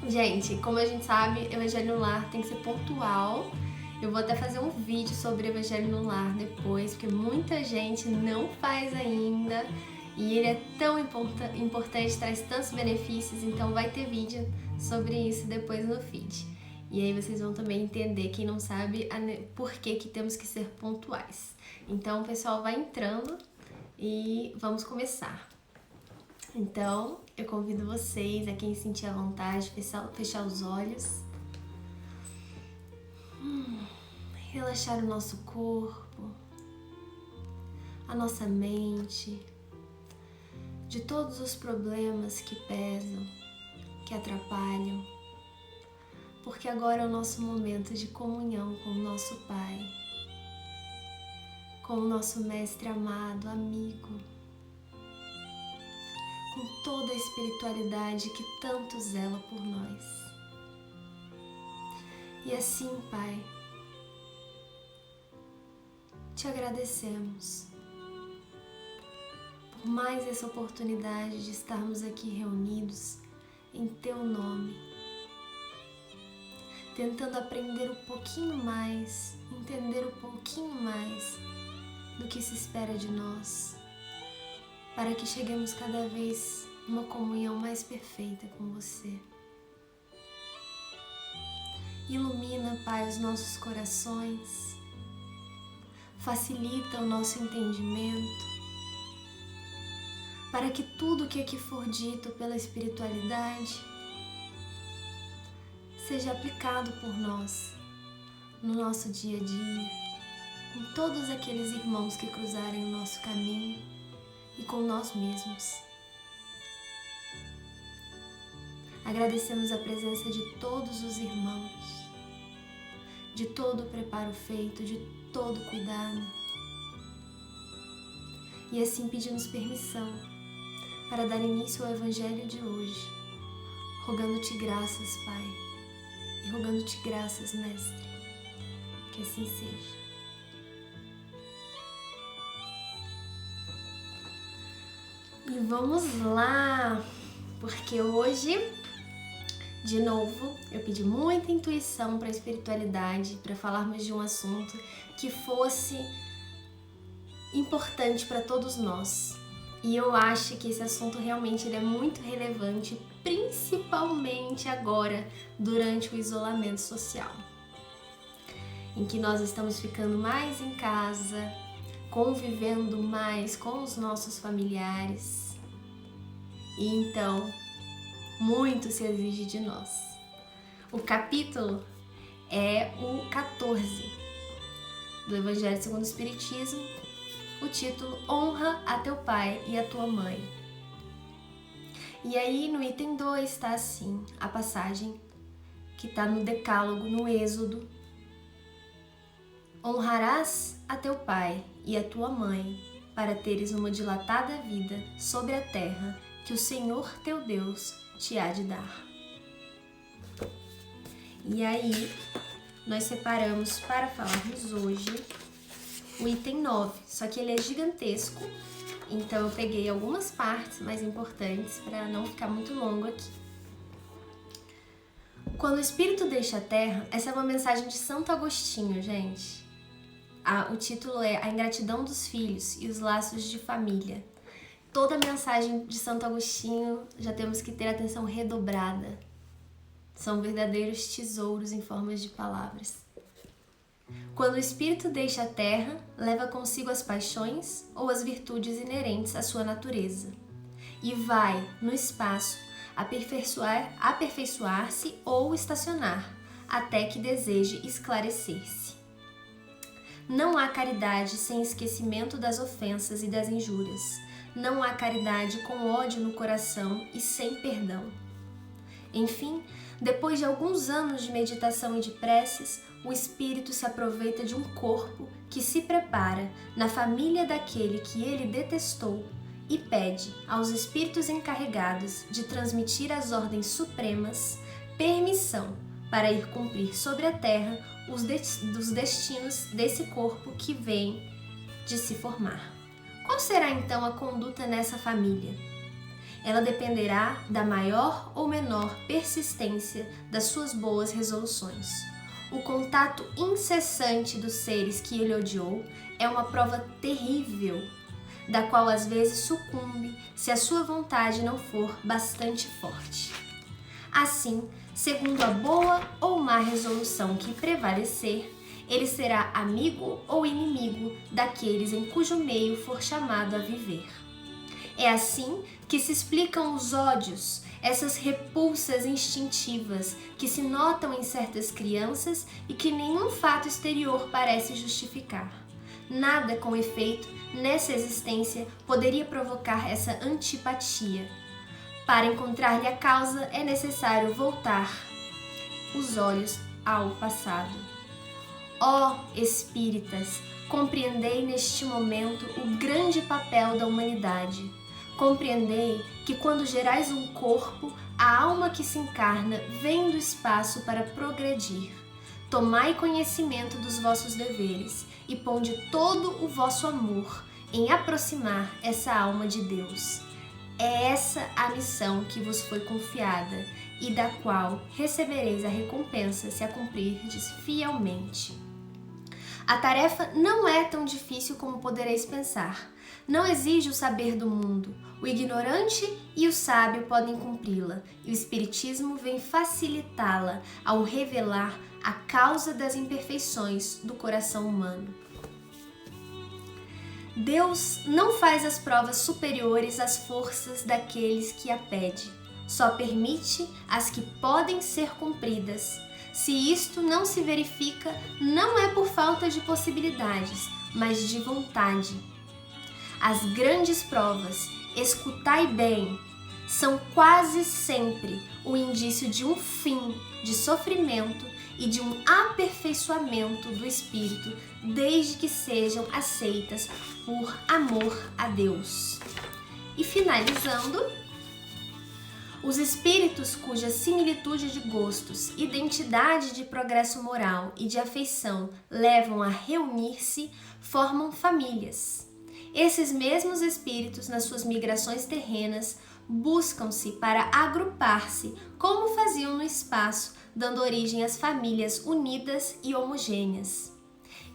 Gente, como a gente sabe, Evangelho no Lar tem que ser pontual. Eu vou até fazer um vídeo sobre Evangelho no Lar depois, porque muita gente não faz ainda. E ele é tão importante, traz tantos benefícios, então vai ter vídeo sobre isso depois no feed. E aí vocês vão também entender, quem não sabe, por que temos que ser pontuais. Então o pessoal vai entrando e vamos começar. Então, eu convido vocês, a quem sentir a vontade, fechar os olhos. Relaxar o nosso corpo, a nossa mente, de todos os problemas que pesam, que atrapalham. Porque agora é o nosso momento de comunhão com o nosso Pai, com o nosso Mestre amado, amigo, com toda a espiritualidade que tanto zela por nós. E assim, Pai, te agradecemos por mais essa oportunidade de estarmos aqui reunidos em Teu nome, tentando aprender um pouquinho mais, entender um pouquinho mais do que se espera de nós, para que cheguemos cada vez numa comunhão mais perfeita com Você. Ilumina, Pai, os nossos corações, facilita o nosso entendimento, para que tudo que aqui for dito pela espiritualidade seja aplicado por nós no nosso dia a dia, com todos aqueles irmãos que cruzarem o nosso caminho e com nós mesmos. Agradecemos a presença de todos os irmãos, de todo o preparo feito, de todo o cuidado. E assim pedimos permissão para dar início ao Evangelho de hoje, rogando-te graças, Pai, e rogando-te graças, Mestre, que assim seja. E vamos lá, porque hoje, de novo, eu pedi muita intuição para a espiritualidade, para falarmos de um assunto que fosse importante para todos nós. E eu acho que esse assunto realmente ele é muito relevante, principalmente agora, durante o isolamento social, em que nós estamos ficando mais em casa, convivendo mais com os nossos familiares. E então, muito se exige de nós. O capítulo é o 14 do Evangelho segundo o Espiritismo, o título Honra a teu pai e a tua mãe. E aí no item 2 está assim, a passagem que está no Decálogo, no Êxodo. Honrarás a teu pai e a tua mãe, para teres uma dilatada vida sobre a terra que o Senhor teu Deus te há de dar. E aí, nós separamos para falarmos hoje o item 9, só que ele é gigantesco, então eu peguei algumas partes mais importantes para não ficar muito longo aqui. Quando o Espírito deixa a Terra, essa é uma mensagem de Santo Agostinho, gente. O título é A Ingratidão dos Filhos e os Laços de Família. Toda a mensagem de Santo Agostinho já temos que ter atenção redobrada. São verdadeiros tesouros em formas de palavras. Quando o espírito deixa a terra, leva consigo as paixões ou as virtudes inerentes à sua natureza e vai, no espaço, aperfeiçoar-se ou estacionar, até que deseje esclarecer-se. Não há caridade sem esquecimento das ofensas e das injúrias. Não há caridade com ódio no coração e sem perdão. Enfim, depois de alguns anos de meditação e de preces, o espírito se aproveita de um corpo que se prepara na família daquele que ele detestou e pede aos espíritos encarregados de transmitir às ordens supremas permissão para ir cumprir sobre a terra os destinos desse corpo que vem de se formar. Qual será então a conduta nessa família? Ela dependerá da maior ou menor persistência das suas boas resoluções. O contato incessante dos seres que ele odiou é uma prova terrível, da qual às vezes sucumbe se a sua vontade não for bastante forte. Assim, segundo a boa ou má resolução que prevalecer, ele será amigo ou inimigo daqueles em cujo meio for chamado a viver. É assim que se explicam os ódios, essas repulsas instintivas que se notam em certas crianças e que nenhum fato exterior parece justificar. Nada, com efeito, nessa existência poderia provocar essa antipatia. Para encontrar-lhe a causa, é necessário voltar os olhos ao passado. Ó espíritas, compreendei neste momento o grande papel da humanidade. Compreendei que quando gerais um corpo, a alma que se encarna vem do espaço para progredir. Tomai conhecimento dos vossos deveres e ponde todo o vosso amor em aproximar essa alma de Deus. É essa a missão que vos foi confiada e da qual recebereis a recompensa se a cumprirdes fielmente. A tarefa não é tão difícil como podereis pensar. Não exige o saber do mundo. O ignorante e o sábio podem cumpri-la, e o Espiritismo vem facilitá-la ao revelar a causa das imperfeições do coração humano. Deus não faz as provas superiores às forças daqueles que a pede. Só permite as que podem ser cumpridas. Se isto não se verifica, não é por falta de possibilidades, mas de vontade. As grandes provas, escutai bem, são quase sempre o indício de um fim de sofrimento e de um aperfeiçoamento do espírito, desde que sejam aceitas por amor a Deus. E finalizando, os espíritos cuja similitude de gostos, identidade de progresso moral e de afeição levam a reunir-se, formam famílias. Esses mesmos espíritos, nas suas migrações terrenas, buscam-se para agrupar-se, como faziam no espaço, dando origem às famílias unidas e homogêneas.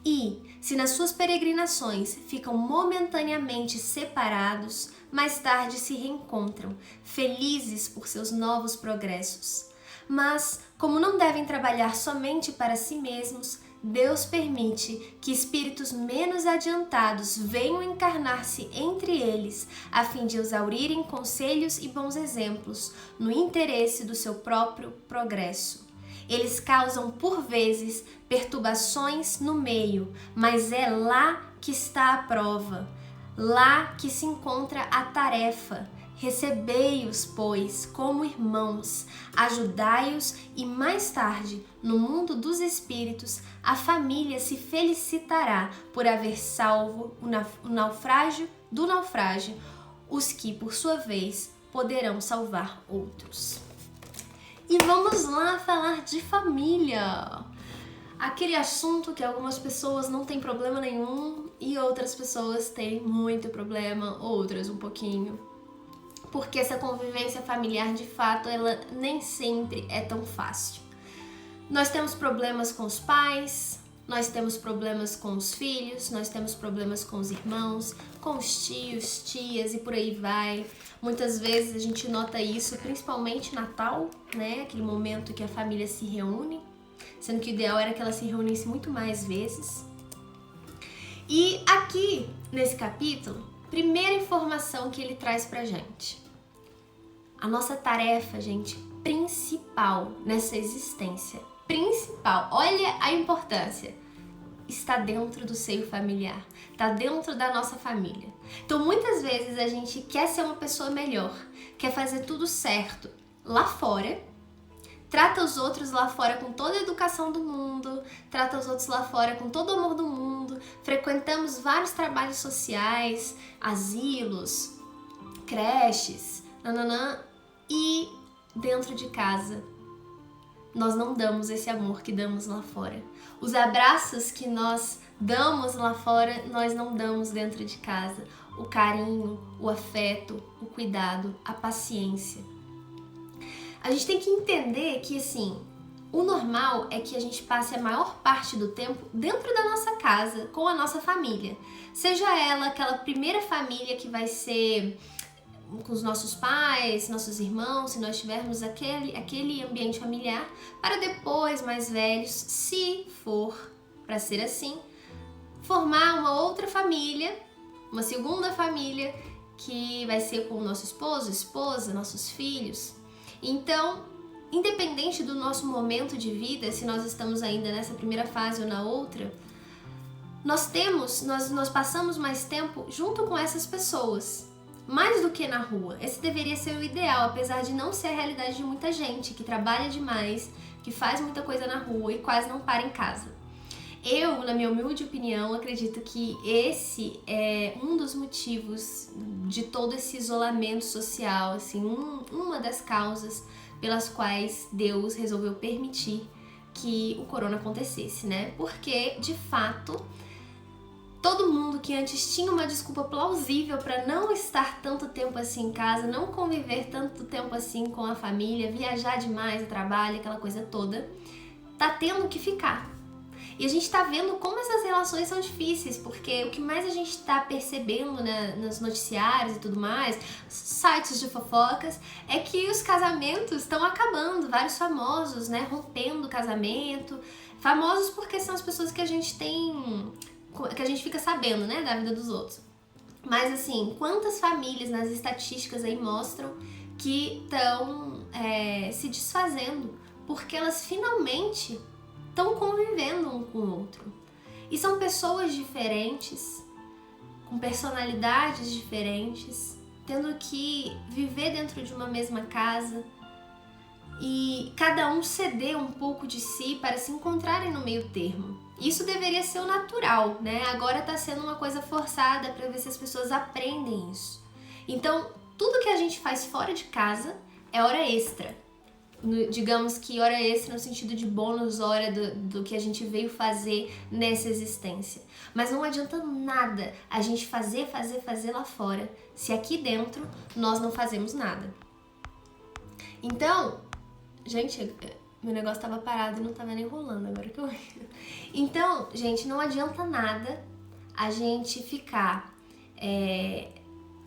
E, se nas suas peregrinações ficam momentaneamente separados, mais tarde se reencontram, felizes por seus novos progressos. Mas, como não devem trabalhar somente para si mesmos, Deus permite que espíritos menos adiantados venham encarnar-se entre eles, a fim de exaurirem conselhos e bons exemplos, no interesse do seu próprio progresso. Eles causam, por vezes, perturbações no meio, mas é lá que está a prova, lá que se encontra a tarefa. Recebei-os, pois, como irmãos, ajudai-os e mais tarde, no mundo dos espíritos, a família se felicitará por haver salvo o naufrágio do naufrágio, os que, por sua vez, poderão salvar outros. E vamos lá falar de família. Aquele assunto que algumas pessoas não têm problema nenhum e outras pessoas têm muito problema, outras um pouquinho. Porque essa convivência familiar, de fato, ela nem sempre é tão fácil. Nós temos problemas com os pais, nós temos problemas com os filhos, nós temos problemas com os irmãos, com os tios, tias e por aí vai. Muitas vezes a gente nota isso, principalmente Natal, né? Aquele momento que a família se reúne, sendo que o ideal era que ela se reunisse muito mais vezes. E aqui, nesse capítulo, primeira informação que ele traz pra gente. A nossa tarefa, gente, principal nessa existência, principal, olha a importância, está dentro do seio familiar, está dentro da nossa família. Então, muitas vezes a gente quer ser uma pessoa melhor, quer fazer tudo certo lá fora, trata os outros lá fora com toda a educação do mundo, trata os outros lá fora com todo o amor do mundo, frequentamos vários trabalhos sociais, asilos, creches, e dentro de casa nós não damos esse amor que damos lá fora. Os abraços que nós damos lá fora, nós não damos dentro de casa. o carinho, o afeto, o cuidado, a paciência. A gente tem que entender que, assim, o normal é que a gente passe a maior parte do tempo dentro da nossa casa, com a nossa família. Seja ela aquela primeira família que vai ser com os nossos pais, nossos irmãos, se nós tivermos aquele ambiente familiar, para depois, mais velhos, se for para ser assim, formar uma outra família, uma segunda família, que vai ser com o nosso esposo, esposa, nossos filhos. Então, independente do nosso momento de vida, se nós estamos ainda nessa primeira fase ou na outra, nós passamos mais tempo junto com essas pessoas, mais do que na rua. Esse deveria ser o ideal, apesar de não ser a realidade de muita gente que trabalha demais, que faz muita coisa na rua e quase não para em casa. Eu, na minha humilde opinião, acredito que esse é um dos motivos de todo esse isolamento social, assim, uma das causas pelas quais Deus resolveu permitir que o corona acontecesse, né? Porque, de fato, todo mundo que antes tinha uma desculpa plausível para não estar tanto tempo assim em casa, não conviver tanto tempo assim com a família, viajar demais a trabalho, aquela coisa toda, tá tendo que ficar. E a gente tá vendo como essas relações são difíceis, porque o que mais a gente tá percebendo, né, nos noticiários e tudo mais, sites de fofocas, é que os casamentos estão acabando, vários famosos, né, rompendo o casamento. Famosos porque são as pessoas que a gente fica sabendo, né, da vida dos outros. Mas assim, quantas famílias nas estatísticas aí mostram que estão se desfazendo porque elas finalmente estão convivendo um com o outro. E são pessoas diferentes, com personalidades diferentes, tendo que viver dentro de uma mesma casa e cada um ceder um pouco de si para se encontrarem no meio termo. Isso deveria ser o natural, né? Agora está sendo uma coisa forçada para ver se as pessoas aprendem isso. Então, tudo que a gente faz fora de casa é hora extra. Digamos que hora extra no sentido de bônus hora do que a gente veio fazer nessa existência. Mas não adianta nada a gente fazer lá fora, se aqui dentro nós não fazemos nada. Então, gente, meu negócio tava parado e não tava nem rolando agora que eu vi. Então, gente, não adianta nada a gente ficar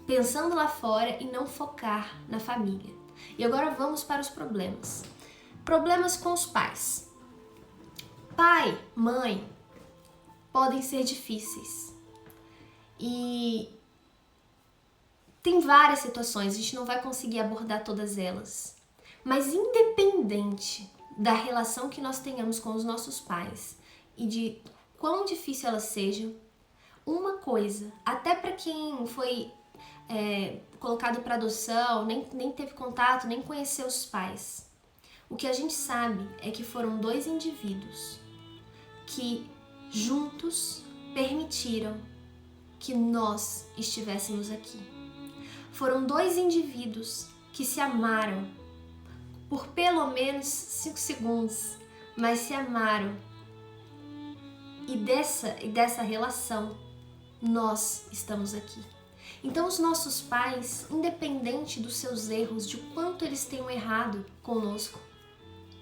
pensando lá fora e não focar na família. E agora vamos para os problemas. Problemas com os pais. Pai, mãe, podem ser difíceis. E tem várias situações, a gente não vai conseguir abordar todas elas. Mas independente da relação que nós tenhamos com os nossos pais e de quão difícil ela seja, uma coisa, até para quem foi colocado para adoção, nem teve contato, nem conheceu os pais. O que a gente sabe é que foram dois indivíduos que juntos permitiram que nós estivéssemos aqui. Foram dois indivíduos que se amaram por pelo menos 5 segundos, mas se amaram. E dessa relação, nós estamos aqui. Então os nossos pais, independente dos seus erros, de quanto eles tenham errado conosco,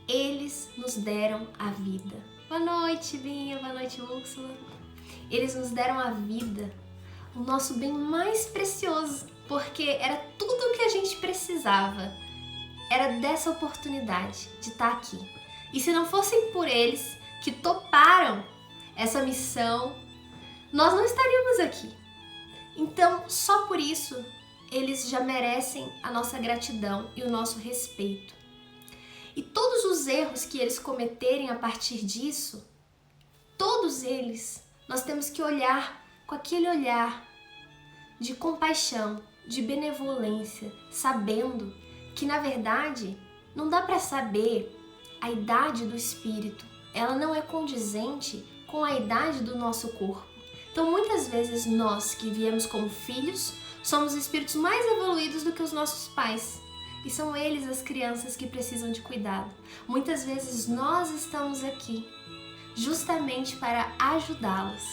eles nos deram a vida. Boa noite, Binha, boa noite, Úrsula. Eles nos deram a vida, o nosso bem mais precioso, porque era tudo o que a gente precisava. Era dessa oportunidade de estar aqui. E se não fossem por eles que toparam essa missão, nós não estaríamos aqui. Então, só por isso, eles já merecem a nossa gratidão e o nosso respeito. E todos os erros que eles cometerem a partir disso, todos eles, nós temos que olhar com aquele olhar de compaixão, de benevolência, sabendo que, na verdade, não dá para saber a idade do espírito. Ela não é condizente com a idade do nosso corpo. Então, muitas vezes, nós que viemos como filhos, somos espíritos mais evoluídos do que os nossos pais. E são eles as crianças que precisam de cuidado. Muitas vezes, nós estamos aqui justamente para ajudá-las.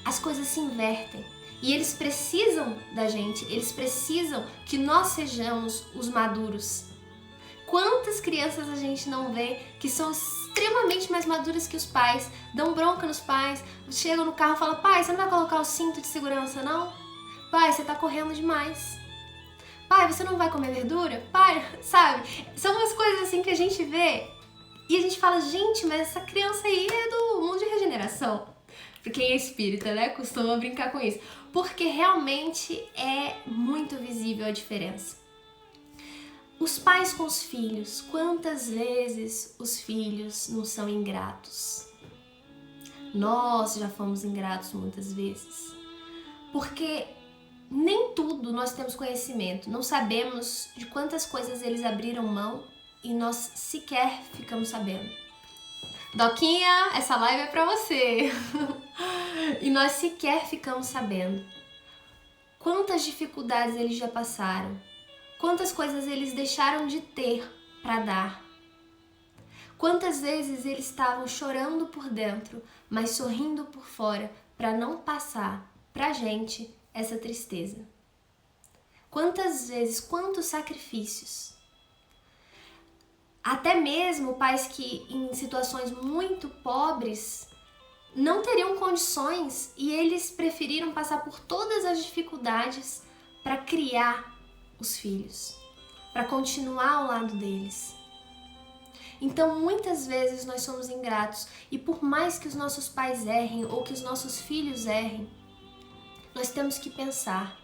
As coisas se invertem. E eles precisam da gente, eles precisam que nós sejamos os maduros. Quantas crianças a gente não vê que são extremamente mais maduras que os pais, dão bronca nos pais, chegam no carro e falam: pai, você não vai colocar o cinto de segurança não? Pai, você tá correndo demais. Pai, você não vai comer verdura? Pai, sabe? São umas coisas assim que a gente vê e a gente fala: gente, mas essa criança aí é do mundo de regeneração. Pra quem é espírita, né? Costuma brincar com isso. Porque realmente é muito visível a diferença. Os pais com os filhos, quantas vezes os filhos não são ingratos? Nós já fomos ingratos muitas vezes. Porque nem tudo nós temos conhecimento, não sabemos de quantas coisas eles abriram mão e nós sequer ficamos sabendo. Doquinha, essa live é pra você! E nós sequer ficamos sabendo. Quantas dificuldades eles já passaram, quantas coisas eles deixaram de ter para dar. Quantas vezes eles estavam chorando por dentro, mas sorrindo por fora para não passar pra gente essa tristeza. Quantas vezes, quantos sacrifícios. Até mesmo pais que em situações muito pobres não teriam condições e eles preferiram passar por todas as dificuldades para criar os filhos, para continuar ao lado deles. Então, muitas vezes nós somos ingratos e por mais que os nossos pais errem ou que os nossos filhos errem, nós temos que pensar: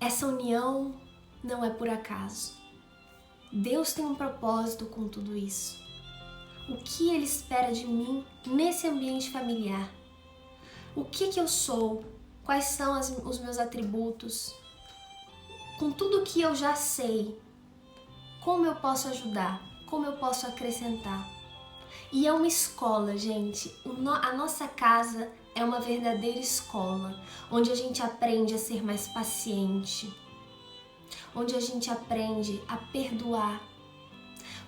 essa união não é por acaso. Deus tem um propósito com tudo isso. O que Ele espera de mim nesse ambiente familiar? O que eu sou? Quais são os meus atributos? Com tudo que eu já sei, como eu posso ajudar? Como eu posso acrescentar? E é uma escola, gente. A nossa casa é uma verdadeira escola, onde a gente aprende a ser mais paciente, onde a gente aprende a perdoar.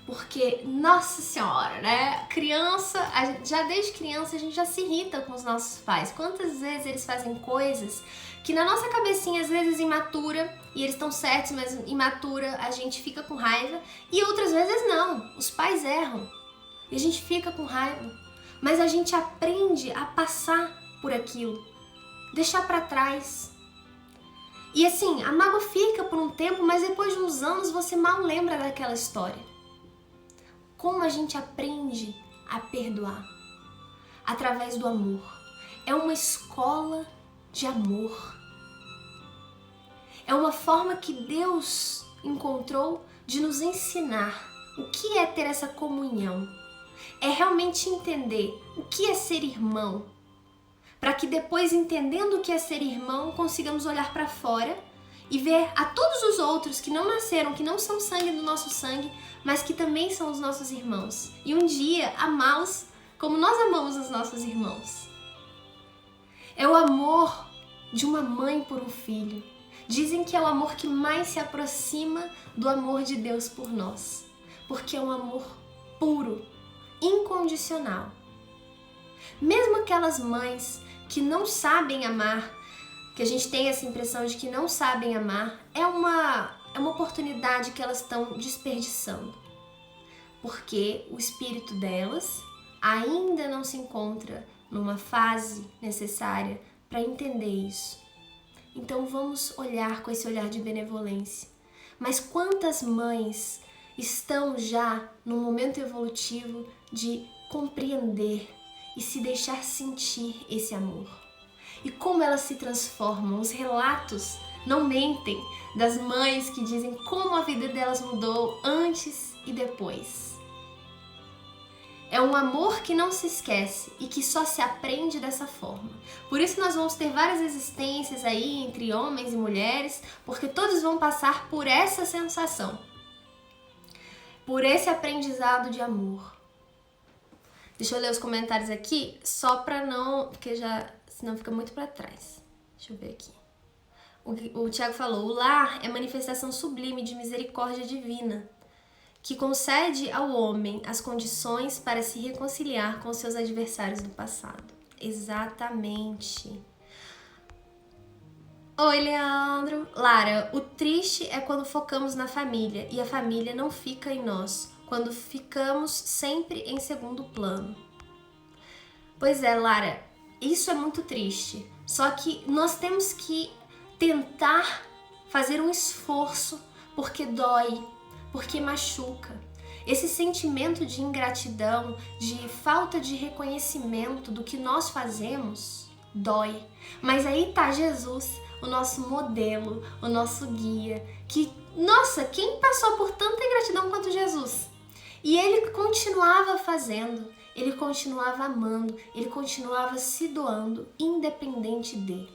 Porque, nossa senhora, né? Já desde criança a gente já se irrita com os nossos pais. Quantas vezes eles fazem coisas que na nossa cabecinha, às vezes imatura, e eles estão certos, mas imatura, a gente fica com raiva. E outras vezes não, os pais erram e a gente fica com raiva. Mas a gente aprende a passar por aquilo, deixar pra trás. E assim, a mágoa fica por um tempo, mas depois de uns anos você mal lembra daquela história. Como a gente aprende a perdoar? Através do amor. É uma escola de amor. É uma forma que Deus encontrou de nos ensinar o que é ter essa comunhão. É realmente entender o que é ser irmão. Para que depois, entendendo o que é ser irmão, consigamos olhar para fora e ver a todos os outros que não nasceram, que não são sangue do nosso sangue, mas que também são os nossos irmãos. E um dia amá-los como nós amamos os nossos irmãos. É o amor de uma mãe por um filho. Dizem que é o amor que mais se aproxima do amor de Deus por nós. Porque é um amor puro, incondicional. Mesmo aquelas mães que não sabem amar, que a gente tem essa impressão de que não sabem amar, é uma oportunidade que elas estão desperdiçando. Porque o espírito delas ainda não se encontra numa fase necessária para entender isso. Então vamos olhar com esse olhar de benevolência. Mas quantas mães estão já no momento evolutivo de compreender e se deixar sentir esse amor? E como elas se transformam? Os relatos não mentem das mães que dizem como a vida delas mudou antes e depois. É um amor que não se esquece e que só se aprende dessa forma. Por isso nós vamos ter várias existências aí entre homens e mulheres, porque todos vão passar por essa sensação, por esse aprendizado de amor. Deixa eu ler os comentários aqui, só pra não, porque senão fica muito pra trás. Deixa eu ver aqui. O Tiago falou: o lar é manifestação sublime de misericórdia divina, que concede ao homem as condições para se reconciliar com seus adversários do passado. Exatamente. Oi, Leandro. Lara, o triste é quando focamos na família e a família não fica em nós, quando ficamos sempre em segundo plano. Pois é, Lara, isso é muito triste. Só que nós temos que tentar fazer um esforço porque dói, porque machuca. Esse sentimento de ingratidão, de falta de reconhecimento do que nós fazemos, dói. Mas aí tá Jesus, o nosso modelo, o nosso guia, que, nossa, quem passou por tanta ingratidão quanto Jesus? E ele continuava fazendo, ele continuava amando, ele continuava se doando, independente dele.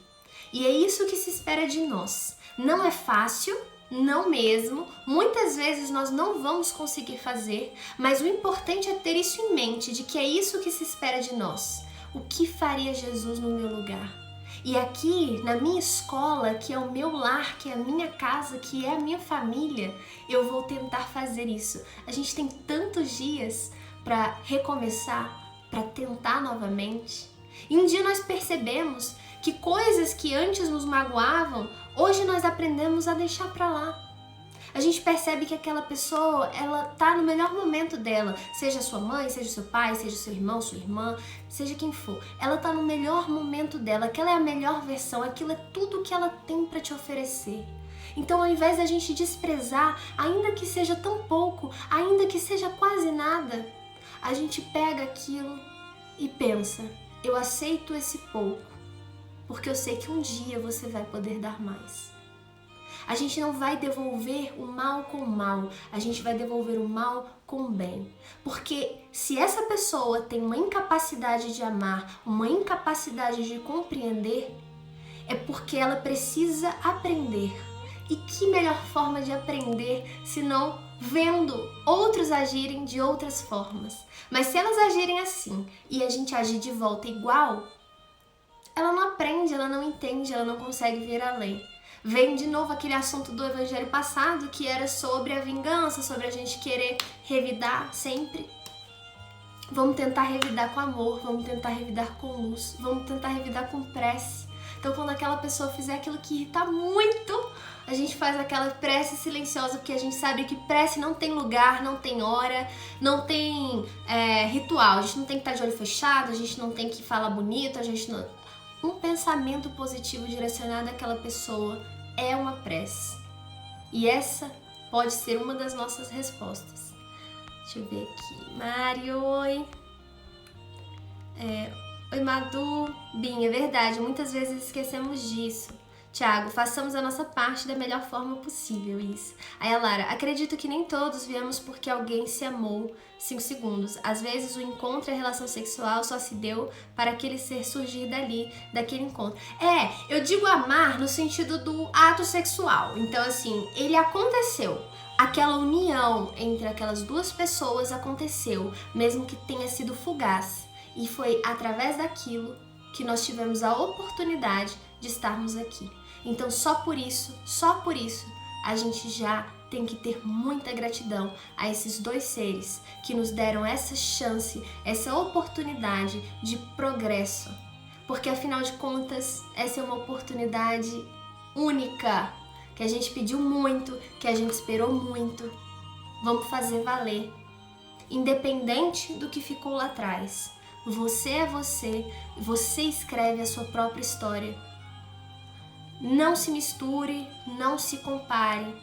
E é isso que se espera de nós. Não é fácil, não mesmo. Muitas vezes nós não vamos conseguir fazer, mas o importante é ter isso em mente, de que é isso que se espera de nós. O que faria Jesus no meu lugar? E aqui, na minha escola, que é o meu lar, que é a minha casa, que é a minha família, eu vou tentar fazer isso. A gente tem tantos dias para recomeçar, para tentar novamente. E um dia nós percebemos que coisas que antes nos magoavam, hoje nós aprendemos a deixar para lá. A gente percebe que aquela pessoa, ela tá no melhor momento dela, seja sua mãe, seja seu pai, seja seu irmão, sua irmã, seja quem for. Ela tá no melhor momento dela, aquela é a melhor versão, aquilo é tudo que ela tem para te oferecer. Então, ao invés da gente desprezar, ainda que seja tão pouco, ainda que seja quase nada, a gente pega aquilo e pensa, eu aceito esse pouco, porque eu sei que um dia você vai poder dar mais. A gente não vai devolver o mal com o mal, a gente vai devolver o mal com o bem. Porque se essa pessoa tem uma incapacidade de amar, uma incapacidade de compreender, é porque ela precisa aprender. E que melhor forma de aprender se não vendo outros agirem de outras formas? Mas se elas agirem assim e a gente agir de volta igual, ela não aprende, ela não entende, ela não consegue ver além. Vem de novo aquele assunto do evangelho passado que era sobre a vingança, sobre a gente querer revidar sempre. Vamos tentar revidar com amor, vamos tentar revidar com luz, vamos tentar revidar com prece. Então quando aquela pessoa fizer aquilo que irrita muito, a gente faz aquela prece silenciosa, porque a gente sabe que prece não tem lugar, não tem hora, não tem ritual. A gente não tem que estar de olho fechado, a gente não tem que falar bonito, a gente não... Um pensamento positivo direcionado àquela pessoa é uma prece. E essa pode ser uma das nossas respostas. Deixa eu ver aqui. Mário, oi. Oi, Madu. Bim, é verdade, muitas vezes esquecemos disso. Tiago, façamos a nossa parte da melhor forma possível, isso. Aí a Lara, acredito que nem todos viemos porque alguém se amou 5 segundos. Às vezes o encontro e a relação sexual só se deu para aquele ser surgir dali, daquele encontro. Eu digo amar no sentido do ato sexual. Então assim, ele aconteceu. Aquela união entre aquelas duas pessoas aconteceu, mesmo que tenha sido fugaz. E foi através daquilo que nós tivemos a oportunidade de estarmos aqui. Então só por isso, a gente já tem que ter muita gratidão a esses dois seres que nos deram essa chance, essa oportunidade de progresso. Porque afinal de contas, essa é uma oportunidade única, que a gente pediu muito, que a gente esperou muito. Vamos fazer valer. Independente do que ficou lá atrás. Você é você, você escreve a sua própria história. Não se misture, não se compare.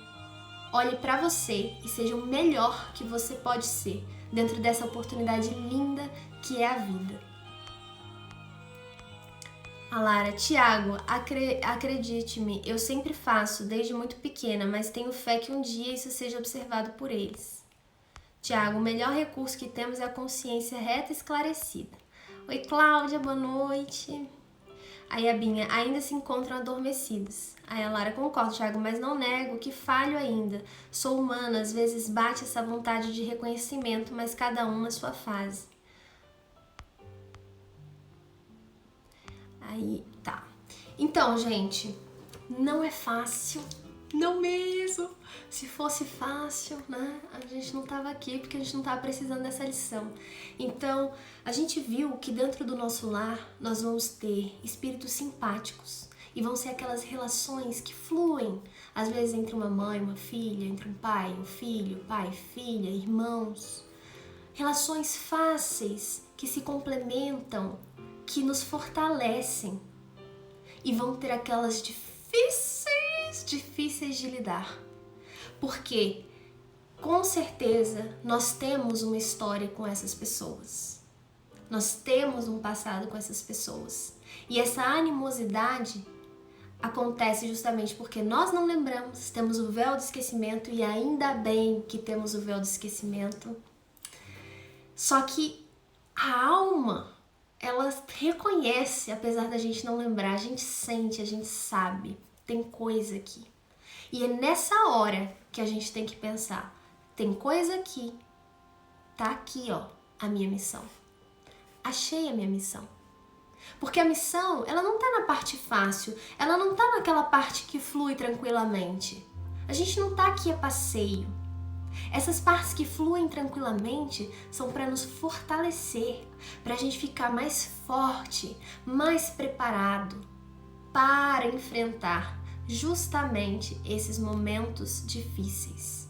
Olhe para você e seja o melhor que você pode ser dentro dessa oportunidade linda que é a vida. A Lara, Tiago, acredite-me, eu sempre faço desde muito pequena, mas tenho fé que um dia isso seja observado por eles. Tiago, o melhor recurso que temos é a consciência reta e esclarecida. Oi, Cláudia, boa noite. Aí a Binha, ainda se encontram adormecidos. Aí a Lara, concordo, Thiago, mas não nego que falho ainda. Sou humana, às vezes bate essa vontade de reconhecimento, mas cada um na sua fase. Aí, tá. Então, gente, não é fácil. Não mesmo. Se fosse fácil, né? A gente não tava aqui porque a gente não tava precisando dessa lição. Então, a gente viu que dentro do nosso lar nós vamos ter espíritos simpáticos. E vão ser aquelas relações que fluem, às vezes entre uma mãe e uma filha, entre um pai e um filho, pai e filha, irmãos. Relações fáceis, que se complementam, que nos fortalecem. E vão ter aquelas difíceis de lidar. Porque, com certeza, nós temos uma história com essas pessoas. Nós temos um passado com essas pessoas. E essa animosidade acontece justamente porque nós não lembramos, temos o véu do esquecimento, e ainda bem que temos o véu do esquecimento. Só que a alma, ela reconhece, apesar da gente não lembrar, a gente sente, a gente sabe, tem coisa aqui. E é nessa hora que a gente tem que pensar, tem coisa aqui, tá aqui, ó, a minha missão. Achei a minha missão. Porque a missão, ela não tá na parte fácil, ela não tá naquela parte que flui tranquilamente. A gente não tá aqui a passeio. Essas partes que fluem tranquilamente são para nos fortalecer, para a gente ficar mais forte, mais preparado para enfrentar justamente esses momentos difíceis.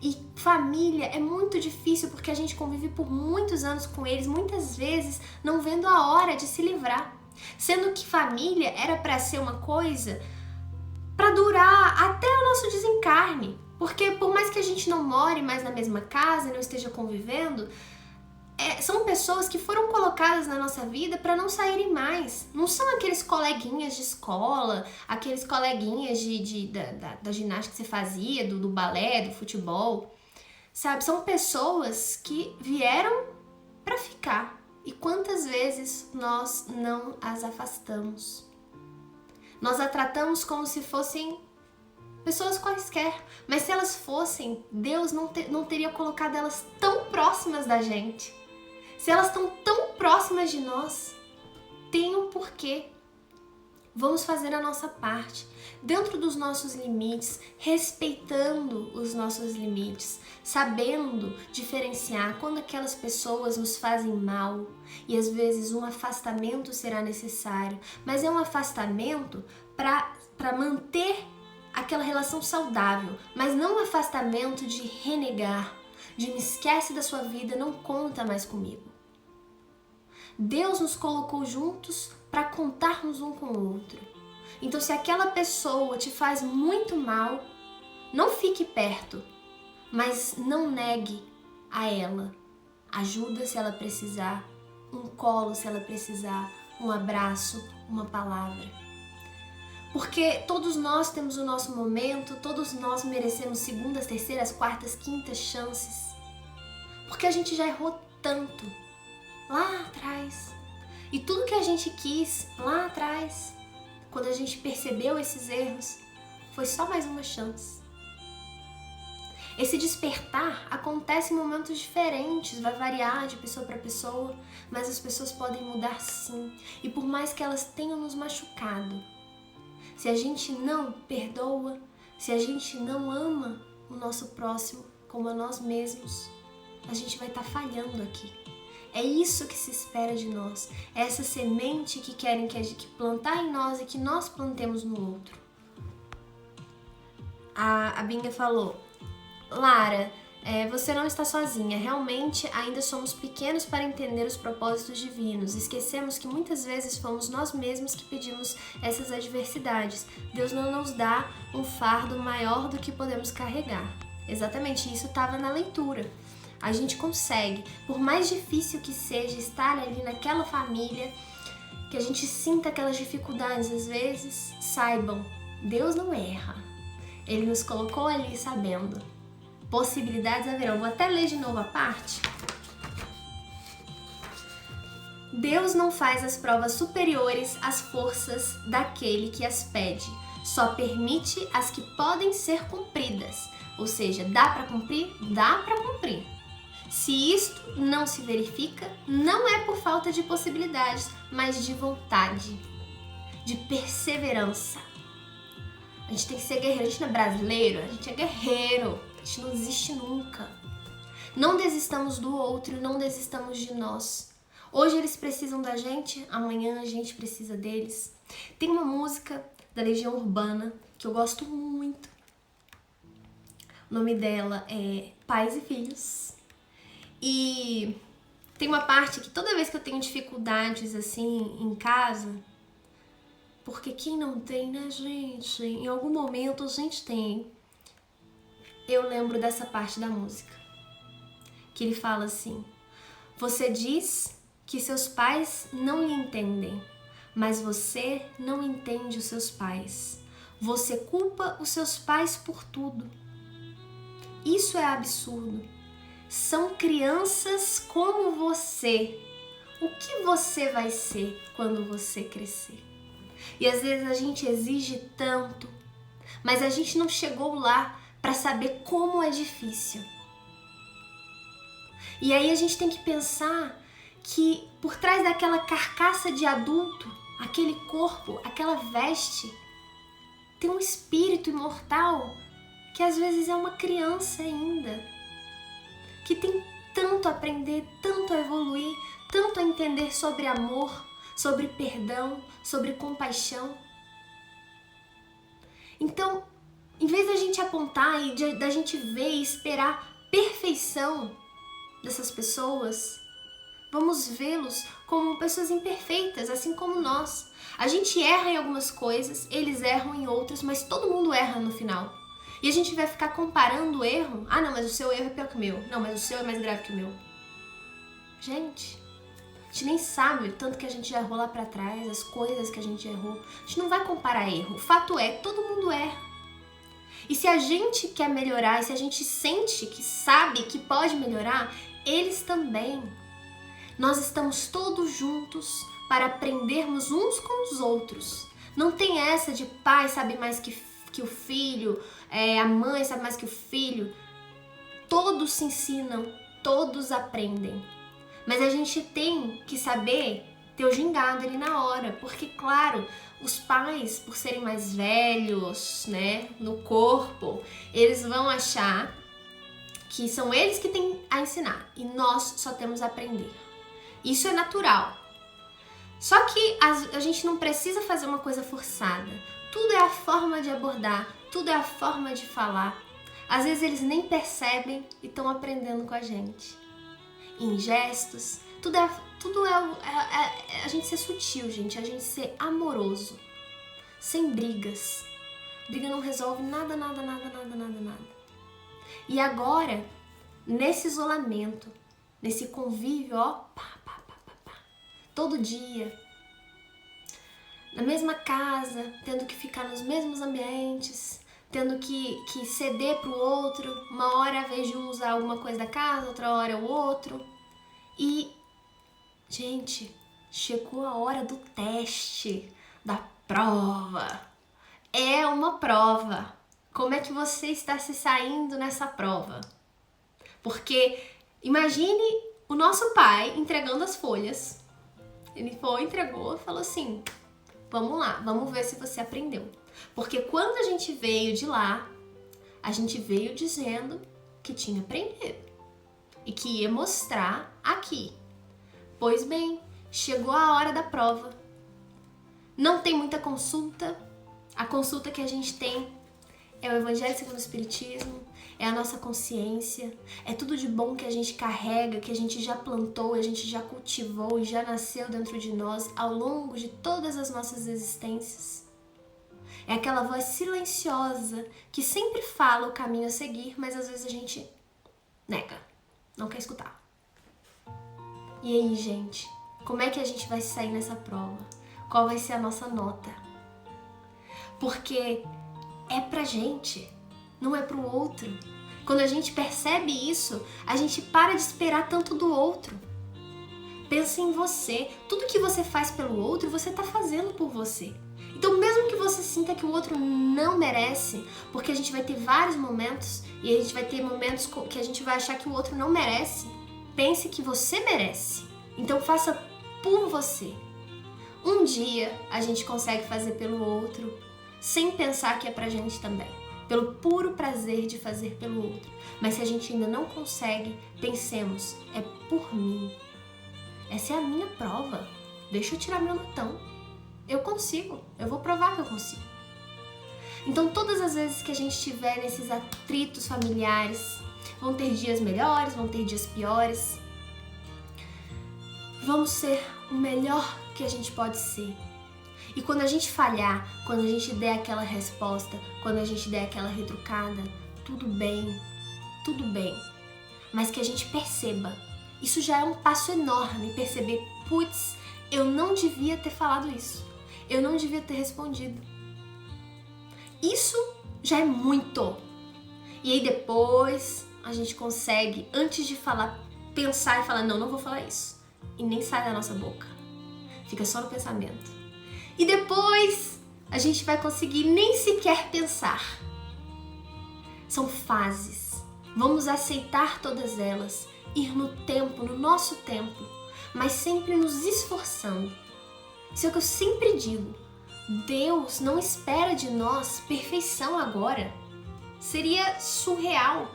E família é muito difícil porque a gente convive por muitos anos com eles, muitas vezes não vendo a hora de se livrar. Sendo que família era para ser uma coisa para durar até o nosso desencarne. Porque por mais que a gente não more mais na mesma casa, não esteja convivendo, são pessoas que foram colocadas na nossa vida para não saírem mais. Não são aqueles coleguinhas de escola, aqueles coleguinhas da ginástica que você fazia, do balé, do futebol. Sabe? São pessoas que vieram para ficar. E quantas vezes nós não as afastamos? Nós a tratamos como se fossem pessoas quaisquer, mas se elas fossem, Deus não teria colocado elas tão próximas da gente. Se elas estão tão próximas de nós, tem um porquê. Vamos fazer a nossa parte, dentro dos nossos limites, respeitando os nossos limites, sabendo diferenciar quando aquelas pessoas nos fazem mal, e às vezes um afastamento será necessário, mas é um afastamento para manter aquela relação saudável, mas não um afastamento de renegar, de me esquece da sua vida, não conta mais comigo. Deus nos colocou juntos para contarmos um com o outro. Então, se aquela pessoa te faz muito mal, não fique perto, mas não negue a ela. Ajuda se ela precisar, um colo se ela precisar, um abraço, uma palavra. Porque todos nós temos o nosso momento, todos nós merecemos segundas, terceiras, quartas, quintas chances. Porque a gente já errou tanto lá atrás. E tudo que a gente quis lá atrás, quando a gente percebeu esses erros, foi só mais uma chance. Esse despertar acontece em momentos diferentes, vai variar de pessoa para pessoa, mas as pessoas podem mudar sim. E por mais que elas tenham nos machucado, se a gente não perdoa, se a gente não ama o nosso próximo como a nós mesmos, a gente vai estar falhando aqui. É isso que se espera de nós, é essa semente que querem que plantar em nós e que nós plantemos no outro. A Binga falou, Lara, você não está sozinha, realmente ainda somos pequenos para entender os propósitos divinos, esquecemos que muitas vezes fomos nós mesmos que pedimos essas adversidades. Deus não nos dá um fardo maior do que podemos carregar. Exatamente, isso estava na leitura. A gente consegue, por mais difícil que seja estar ali naquela família, que a gente sinta aquelas dificuldades às vezes, saibam, Deus não erra. Ele nos colocou ali sabendo. Possibilidades haverão. Vou até ler de novo a parte. Deus não faz as provas superiores às forças daquele que as pede. Só permite as que podem ser cumpridas. Ou seja, dá para cumprir? Dá para cumprir. Se isto não se verifica, não é por falta de possibilidades, mas de vontade, de perseverança. A gente tem que ser guerreiro. A gente não é brasileiro, a gente é guerreiro. A gente não desiste nunca. Não desistamos do outro, não desistamos de nós. Hoje eles precisam da gente, amanhã a gente precisa deles. Tem uma música da Legião Urbana, que eu gosto muito. O nome dela é Pais e Filhos. E tem uma parte que toda vez que eu tenho dificuldades assim em casa, porque quem não tem, né, gente? Em algum momento a gente tem. Eu lembro dessa parte da música. Que ele fala assim: você diz que seus pais não lhe entendem, mas você não entende os seus pais. Você culpa os seus pais por tudo. Isso é absurdo. São crianças como você. O que você vai ser quando você crescer? E às vezes a gente exige tanto, mas a gente não chegou lá para saber como é difícil. E aí a gente tem que pensar que por trás daquela carcaça de adulto, aquele corpo, aquela veste, tem um espírito imortal que às vezes é uma criança ainda, que tem tanto a aprender, tanto a evoluir, tanto a entender sobre amor, sobre perdão, sobre compaixão. Então, em vez da gente apontar e da gente ver e esperar perfeição dessas pessoas, vamos vê-los como pessoas imperfeitas, assim como nós. A gente erra em algumas coisas, eles erram em outras, mas todo mundo erra no final. E a gente vai ficar comparando o erro. Ah, não, mas o seu erro é pior que o meu. Não, mas o seu é mais grave que o meu. Gente, a gente nem sabe o tanto que a gente já errou lá pra trás, as coisas que a gente errou. A gente não vai comparar erro. O fato é que todo mundo erra. E se a gente quer melhorar, e se a gente sente que sabe que pode melhorar, eles também. Nós estamos todos juntos para aprendermos uns com os outros. Não tem essa de pai sabe mais que o filho, a mãe sabe mais que o filho. Todos se ensinam, todos aprendem. Mas a gente tem que saber ter o gingado ali na hora, porque claro, os pais, por serem mais velhos, né, no corpo, eles vão achar que são eles que têm a ensinar e nós só temos a aprender. Isso é natural. Só que a gente não precisa fazer uma coisa forçada. Tudo é a forma de abordar, tudo é a forma de falar. Às vezes eles nem percebem e estão aprendendo com a gente. Em gestos, tudo é a gente ser sutil, gente, a gente ser amoroso, sem brigas. Briga não resolve nada. E agora, nesse isolamento, nesse convívio, ó, todo dia, na mesma casa, tendo que ficar nos mesmos ambientes, tendo que ceder pro outro, uma hora a vez de um usar alguma coisa da casa, outra hora o outro. E, gente, chegou a hora do teste, da prova. É uma prova. Como é que você está se saindo nessa prova? Porque imagine o nosso pai entregando as folhas. Ele foi, entregou e falou assim: vamos lá, vamos ver se você aprendeu. Porque quando a gente veio de lá, a gente veio dizendo que tinha aprendido e que ia mostrar aqui. Pois bem, chegou a hora da prova. Não tem muita consulta. A consulta que a gente tem é o Evangelho segundo o Espiritismo, é a nossa consciência, é tudo de bom que a gente carrega, que a gente já plantou, a gente já cultivou e já nasceu dentro de nós ao longo de todas as nossas existências. É aquela voz silenciosa que sempre fala o caminho a seguir, mas às vezes a gente nega, não quer escutar. E aí, gente, como é que a gente vai sair nessa prova? Qual vai ser a nossa nota? Porque é pra gente, não é pro outro. Quando a gente percebe isso, a gente para de esperar tanto do outro. Pensa em você. Tudo que você faz pelo outro, você tá fazendo por você. Então, mesmo que você sinta que o outro não merece, porque a gente vai ter vários momentos, e a gente vai ter momentos que a gente vai achar que o outro não merece, pense que você merece. Então, faça por você. Um dia a gente consegue fazer pelo outro, sem pensar que é pra gente também, pelo puro prazer de fazer pelo outro. Mas se a gente ainda não consegue, pensemos, é por mim. Essa é a minha prova. Deixa eu tirar meu notão. Eu consigo, eu vou provar que eu consigo. Então, todas as vezes que a gente estiver nesses atritos familiares, vão ter dias melhores, vão ter dias piores. Vamos ser o melhor que a gente pode ser. E quando a gente falhar, quando a gente der aquela resposta, quando a gente der aquela retrucada, tudo bem. Mas que a gente perceba. Isso já é um passo enorme, perceber, putz, eu não devia ter falado isso. Eu não devia ter respondido. Isso já é muito. E aí depois a gente consegue, antes de falar, pensar e falar, não vou falar isso. E nem sai da nossa boca. Fica só no pensamento. E depois a gente vai conseguir nem sequer pensar. São fases. Vamos aceitar todas elas, ir no tempo, no nosso tempo, mas sempre nos esforçando. Isso é o que eu sempre digo. Deus não espera de nós perfeição agora. Seria surreal.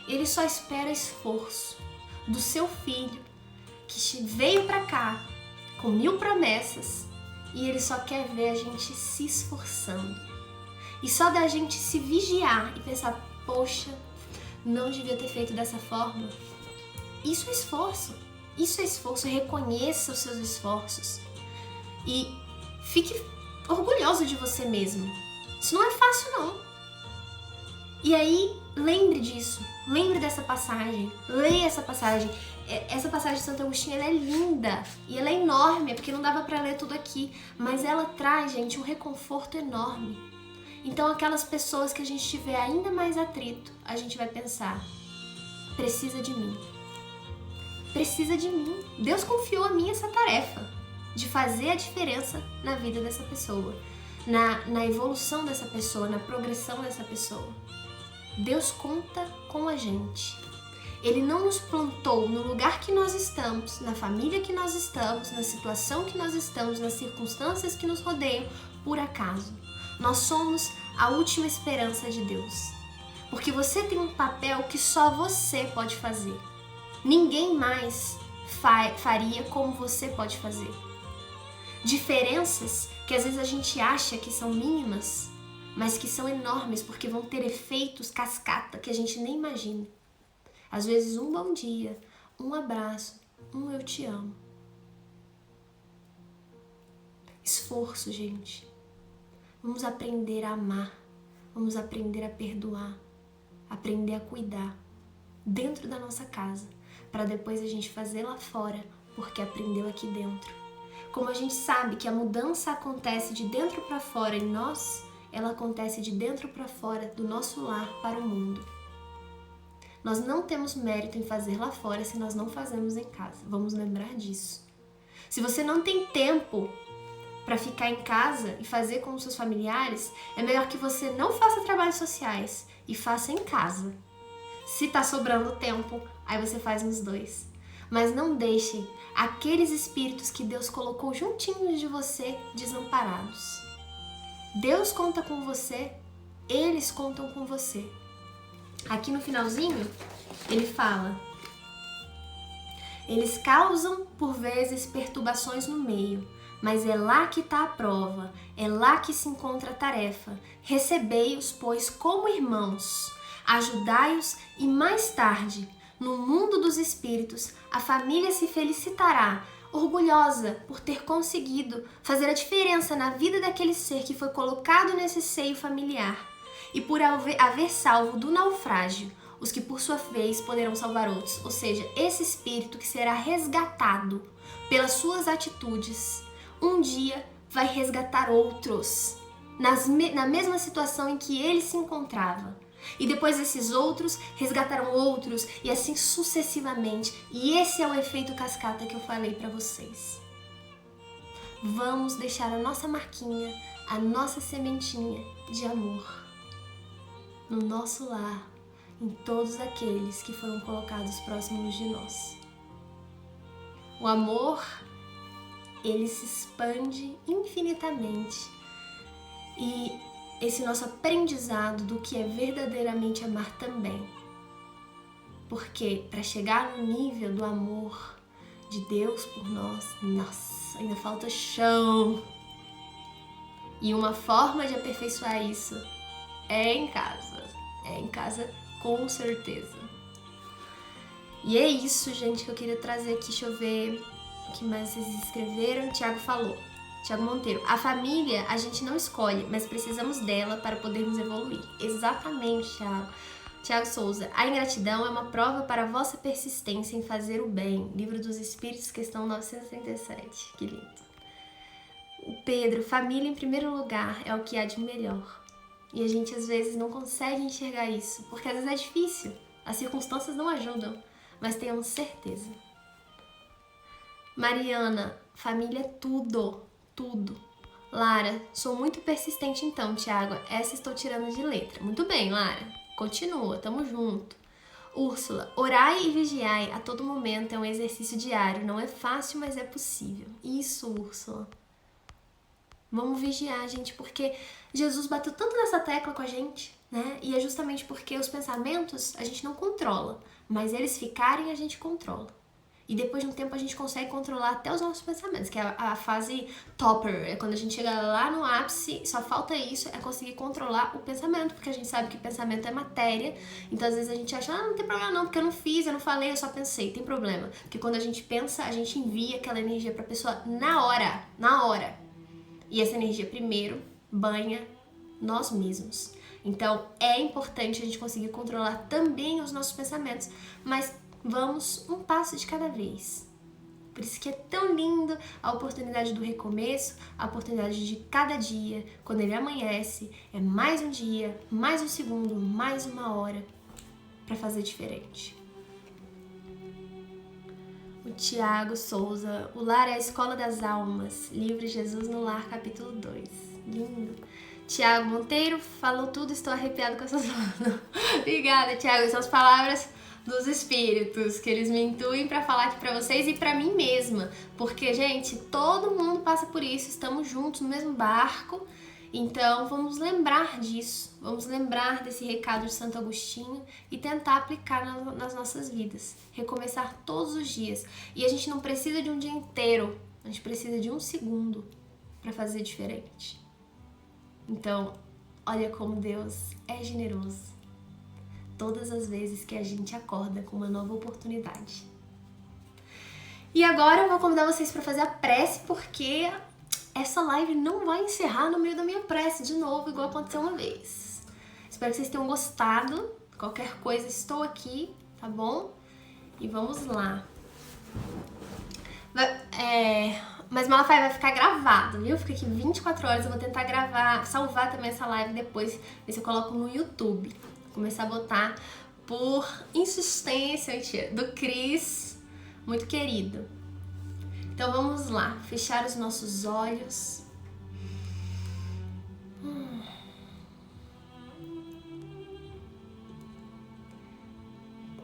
Ele só espera esforço do seu filho, que veio pra cá com 1000 promessas, e ele só quer ver a gente se esforçando. E só da gente se vigiar e pensar, poxa, não devia ter feito dessa forma. Isso é esforço. Isso é esforço. Reconheça os seus esforços. E fique orgulhoso de você mesmo. Isso não é fácil, não. E aí, lembre disso. Lembre dessa passagem. Leia essa passagem. Essa passagem de Santo Agostinho, ela é linda. E ela é enorme, porque não dava pra ler tudo aqui. Mas ela traz, gente, um reconforto enorme. Então, aquelas pessoas que a gente tiver ainda mais atrito, a gente vai pensar, precisa de mim. Precisa de mim. Deus confiou a mim essa tarefa de fazer a diferença na vida dessa pessoa, na evolução dessa pessoa, na progressão dessa pessoa. Deus conta com a gente. Ele não nos plantou no lugar que nós estamos, na família que nós estamos, na situação que nós estamos, nas circunstâncias que nos rodeiam, por acaso. Nós somos a última esperança de Deus. Porque você tem um papel que só você pode fazer. Ninguém mais faria como você pode fazer. Diferenças que às vezes a gente acha que são mínimas, mas que são enormes porque vão ter efeitos cascata que a gente nem imagina. Às vezes um bom dia, um abraço, um eu te amo. Esforço, gente. Vamos aprender a amar, vamos aprender a perdoar, aprender a cuidar dentro da nossa casa, para depois a gente fazer lá fora, porque aprendeu aqui dentro. Como a gente sabe que a mudança acontece de dentro para fora em nós, ela acontece de dentro para fora do nosso lar para o mundo. Nós não temos mérito em fazer lá fora se nós não fazemos em casa. Vamos lembrar disso. Se você não tem tempo para ficar em casa e fazer com os seus familiares, é melhor que você não faça trabalhos sociais e faça em casa. Se tá sobrando tempo, aí você faz nos dois. Mas não deixe aqueles espíritos que Deus colocou juntinhos de você desamparados. Deus conta com você, eles contam com você. Aqui no finalzinho, ele fala: eles causam, por vezes, perturbações no meio, mas é lá que está a prova, é lá que se encontra a tarefa. Recebei-os, pois, como irmãos, ajudai-os e mais tarde, no mundo dos espíritos, a família se felicitará, orgulhosa por ter conseguido fazer a diferença na vida daquele ser que foi colocado nesse seio familiar e por haver salvo do naufrágio os que por sua vez poderão salvar outros, ou seja, esse espírito que será resgatado pelas suas atitudes, um dia vai resgatar outros na mesma situação em que ele se encontrava. E depois esses outros resgataram outros e assim sucessivamente. E esse é o efeito cascata que eu falei para vocês. Vamos deixar a nossa marquinha, a nossa sementinha de amor no nosso lar, em todos aqueles que foram colocados próximos de nós. O amor, ele se expande infinitamente. E esse nosso aprendizado do que é verdadeiramente amar também. Porque para chegar no nível do amor de Deus por nós, nossa, ainda falta chão. E uma forma de aperfeiçoar isso é em casa. É em casa, com certeza. E é isso, gente, que eu queria trazer aqui. Deixa eu ver o que mais vocês escreveram. Tiago falou. Tiago Monteiro. A família a gente não escolhe, mas precisamos dela para podermos evoluir. Exatamente, Tiago. Tiago Souza. A ingratidão é uma prova para a vossa persistência em fazer o bem. Livro dos Espíritos, questão 937. Que lindo. O Pedro. Família em primeiro lugar é o que há de melhor. E a gente às vezes não consegue enxergar isso, porque às vezes é difícil. As circunstâncias não ajudam, mas tenhamos certeza. Mariana. Família é tudo. Tudo. Lara. Sou muito persistente então, Tiago. Essa estou tirando de letra. Muito bem, Lara. Continua, tamo junto. Úrsula, orai e vigiai a todo momento é um exercício diário. Não é fácil, mas é possível. Isso, Úrsula. Vamos vigiar, gente, porque Jesus bateu tanto nessa tecla com a gente, né? E é justamente porque os pensamentos a gente não controla, mas eles ficarem a gente controla. E depois de um tempo a gente consegue controlar até os nossos pensamentos, que é a fase topper. É quando a gente chega lá no ápice, só falta isso, é conseguir controlar o pensamento, porque a gente sabe que pensamento é matéria. Então às vezes a gente acha, não tem problema não, porque eu não fiz, eu não falei, eu só pensei. Tem problema, porque quando a gente pensa, a gente envia aquela energia pra pessoa na hora. E essa energia primeiro banha nós mesmos. Então é importante a gente conseguir controlar também os nossos pensamentos, mas vamos um passo de cada vez. Por isso que é tão lindo a oportunidade do recomeço, a oportunidade de cada dia, quando ele amanhece, é mais um dia, mais um segundo, mais uma hora para fazer diferente. O Tiago Souza, o lar é a escola das almas, livro Jesus no Lar, capítulo 2. Lindo. Tiago Monteiro, falou tudo, estou arrepiado com essas palavras. Obrigada, Tiago, essas são as palavras dos espíritos, que eles me intuem para falar aqui para vocês e para mim mesma, porque, gente, todo mundo passa por isso, estamos juntos no mesmo barco, então vamos lembrar disso, vamos lembrar desse recado de Santo Agostinho e tentar aplicar nas nossas vidas, recomeçar todos os dias. E a gente não precisa de um dia inteiro, a gente precisa de um segundo para fazer diferente. Então, olha como Deus é generoso. Todas as vezes que a gente acorda com uma nova oportunidade. E agora eu vou convidar vocês para fazer a prece, porque essa live não vai encerrar no meio da minha prece de novo, igual aconteceu uma vez. Espero que vocês tenham gostado. Qualquer coisa, estou aqui, tá bom? E vamos lá. Mas Malafaia vai ficar gravado, viu? Fica aqui 24 horas, eu vou tentar gravar, salvar também essa live depois, ver se eu coloco no YouTube. Começar a botar por insistência, mentira, do Cris, muito querido. Então vamos lá, fechar os nossos olhos.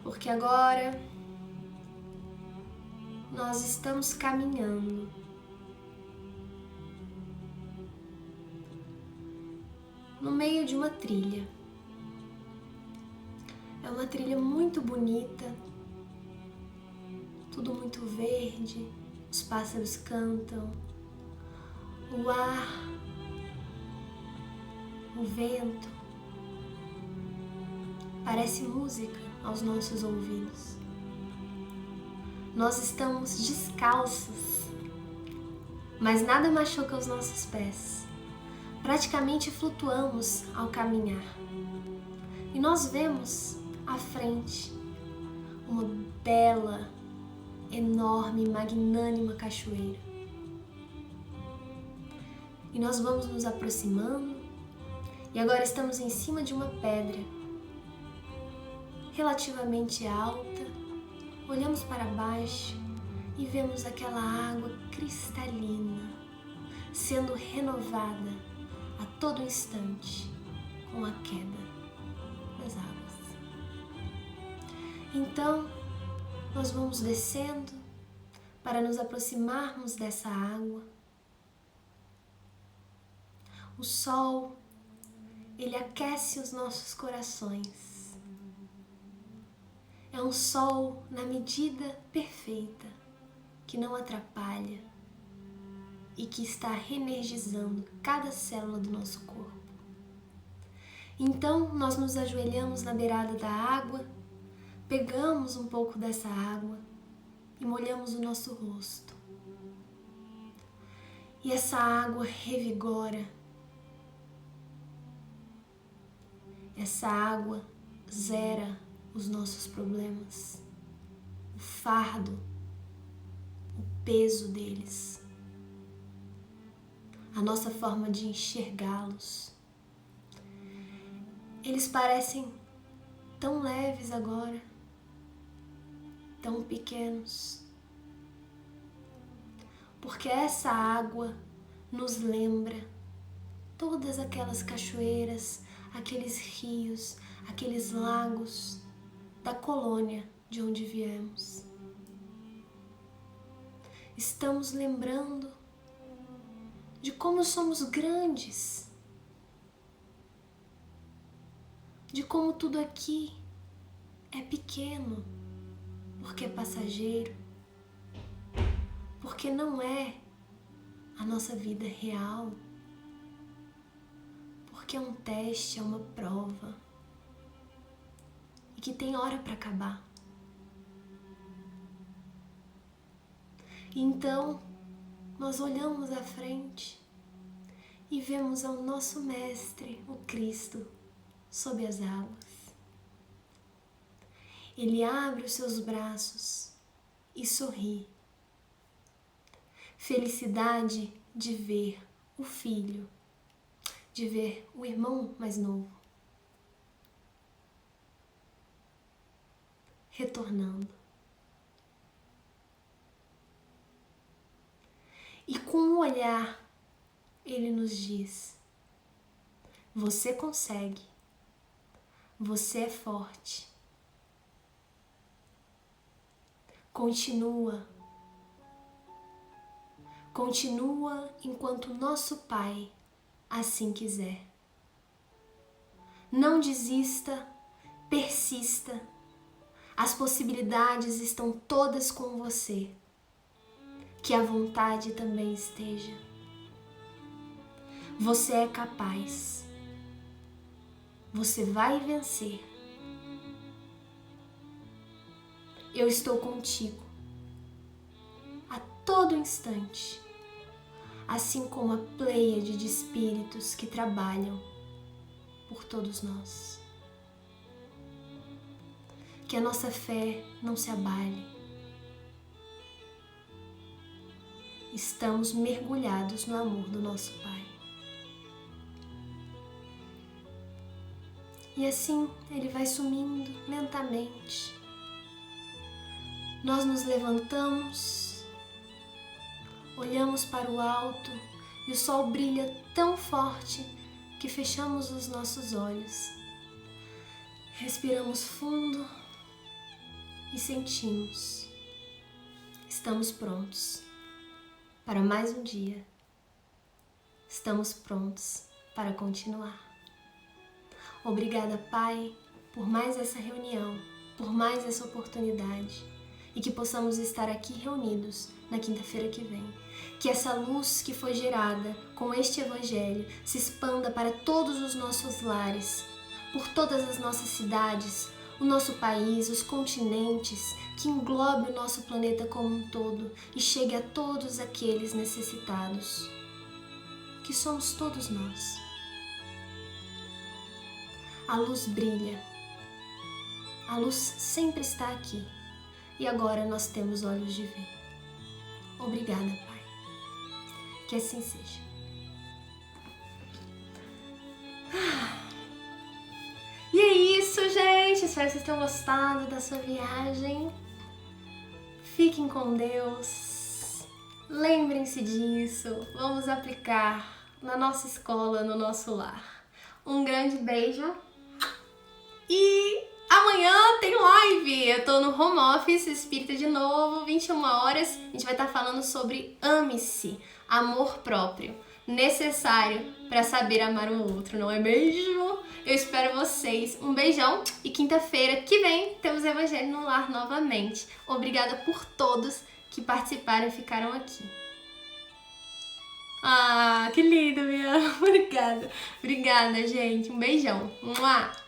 Porque agora nós estamos caminhando no meio de uma trilha. É uma trilha muito bonita, tudo muito verde, os pássaros cantam, o ar, o vento, parece música aos nossos ouvidos. Nós estamos descalços, mas nada machuca os nossos pés. Praticamente flutuamos ao caminhar. E nós vemos à frente uma bela, enorme, magnânima cachoeira. E nós vamos nos aproximando e agora estamos em cima de uma pedra relativamente alta. Olhamos para baixo e vemos aquela água cristalina sendo renovada a todo instante com a queda das águas. Então, nós vamos descendo para nos aproximarmos dessa água. O sol, ele aquece os nossos corações. É um sol na medida perfeita, que não atrapalha, e que está reenergizando cada célula do nosso corpo. Então, nós nos ajoelhamos na beirada da água, pegamos um pouco dessa água e molhamos o nosso rosto. E essa água revigora. Essa água zera os nossos problemas, o fardo, o peso deles, a nossa forma de enxergá-los. Eles parecem tão leves agora, tão pequenos, porque essa água nos lembra todas aquelas cachoeiras, aqueles rios, aqueles lagos da colônia de onde viemos. Estamos lembrando de como somos grandes, de como tudo aqui é pequeno, porque é passageiro, porque não é a nossa vida real, porque é um teste, é uma prova e que tem hora para acabar. Então, nós olhamos à frente e vemos ao nosso Mestre, o Cristo, sob as águas. Ele abre os seus braços e sorri. Felicidade de ver o filho, de ver o irmão mais novo retornando. E com um olhar, ele nos diz: você consegue, você é forte. Continua enquanto nosso Pai assim quiser. Não desista, persista. As possibilidades estão todas com você. Que a vontade também esteja. Você é capaz. Você vai vencer. Eu estou contigo a todo instante, assim como a pleiade de espíritos que trabalham por todos nós. Que a nossa fé não se abale. Estamos mergulhados no amor do nosso Pai. E assim ele vai sumindo lentamente. Nós nos levantamos, olhamos para o alto e o sol brilha tão forte que fechamos os nossos olhos. Respiramos fundo e sentimos. Estamos prontos para mais um dia. Estamos prontos para continuar. Obrigada, Pai, por mais essa reunião, por mais essa oportunidade e que possamos estar aqui reunidos na quinta-feira que vem. Que essa luz que foi gerada com este Evangelho se expanda para todos os nossos lares, por todas as nossas cidades, o nosso país, os continentes, que englobe o nosso planeta como um todo e chegue a todos aqueles necessitados, que somos todos nós. A luz brilha, a luz sempre está aqui e agora nós temos olhos de ver. Obrigada, Pai. Que assim seja. E é isso, gente. Espero que vocês tenham gostado da sua viagem. Fiquem com Deus. Lembrem-se disso. Vamos aplicar na nossa escola, no nosso lar. Um grande beijo. E amanhã tem live. Eu tô no home office, espírita de novo, 21 horas. A gente vai estar falando sobre ame-se, amor próprio, necessário para saber amar o outro, não é mesmo? Eu espero vocês. Um beijão e quinta-feira que vem temos Evangelho no Lar novamente. Obrigada por todos que participaram e ficaram aqui. Ah, que lindo, minha. Obrigada. Obrigada, gente. Um beijão. Mua.